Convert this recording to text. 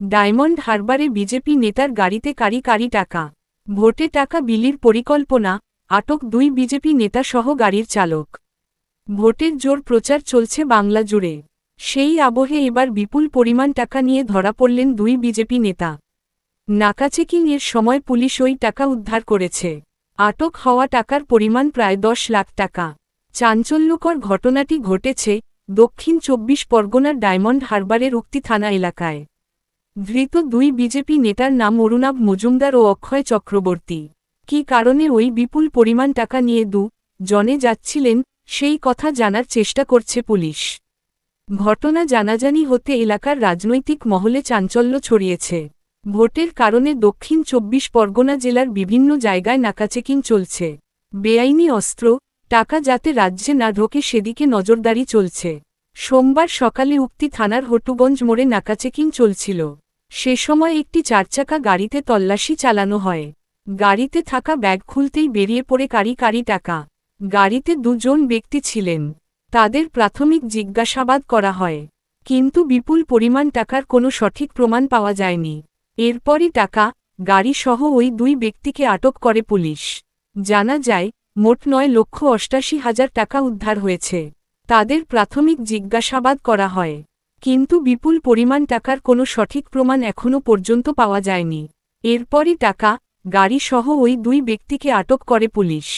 Diamond হারবারে BJP নেতার গাড়িতে কারি কারি টাকা, ভোটে টাকা বিলির পরিকল্পনা, আটক 2 বিজেপি নেতা সহ গাড়ির চালক। ভোটের জোর প্রচার চলছে বাংলা জুড়ে। সেই আবহে এবার বিপুল পরিমাণ টাকা নিয়ে ধরা পড়লেন 2 বিজেপি নেতা। নাকাচেকিং এর সময় পুলিশ ওই টাকা উদ্ধার করেছে। আটক হওয়া টাকার পরিমাণ প্রায় 10 লাখ টাকা। চাঞ্চল্যকর ঘটনাটি ঘটেছে দক্ষিণ 24 পরগনার ডায়মন্ড হারবারের উক্তি থানা এলাকায়। ধৃত 2 বিজেপি নেতার নাম অরুণাভ মজুমদার ও অক্ষয় চক্রবর্তী। কী কারণে ওই বিপুল পরিমাণ টাকা নিয়ে 2 জনে যাচ্ছিলেন সেই কথা জানার চেষ্টা করছে পুলিশ। ঘটনা জানাজানি হতে এলাকার রাজনৈতিক মহলে চাঞ্চল্য ছড়িয়েছে। ভোটের কারণে দক্ষিণ 24 পরগনা জেলার বিভিন্ন জায়গায় নাকাচেকিং চলছে। বেআইনি অস্ত্র, টাকা যাতে রাজ্যে না ঢোকে সেদিকে নজরদারি চলছে। সোমবার সকালে উক্তি থানার হটুগঞ্জ মোড়ে নাকাচেকিং চলছিল। সে সময় একটি 4 চাকা গাড়িতে তল্লাশি চালানো হয়। গাড়িতে থাকা ব্যাগ খুলতেই বেরিয়ে পড়ে কারি কারি টাকা। গাড়িতে 2 জন ব্যক্তি ছিলেন। তাদের প্রাথমিক জিজ্ঞাসাবাদ করা হয়, কিন্তু বিপুল পরিমাণ টাকার কোনো সঠিক প্রমাণ পাওয়া যায়নি। এরপরই টাকা, গাড়ি সহ ওই 2 ব্যক্তিকে আটক করে পুলিশ। জানা যায়, মোট 9,88,000 টাকা উদ্ধার হয়েছে। তাদের প্রাথমিক জিজ্ঞাসাবাদ করা হয়, কিন্তু বিপুল পরিমাণ টাকার কোনো সঠিক প্রমাণ এখনও পর্যন্ত পাওয়া যায়নি। এরপরই টাকা, গাড়ি সহ ওই 2 ব্যক্তিকে আটক করে পুলিশ।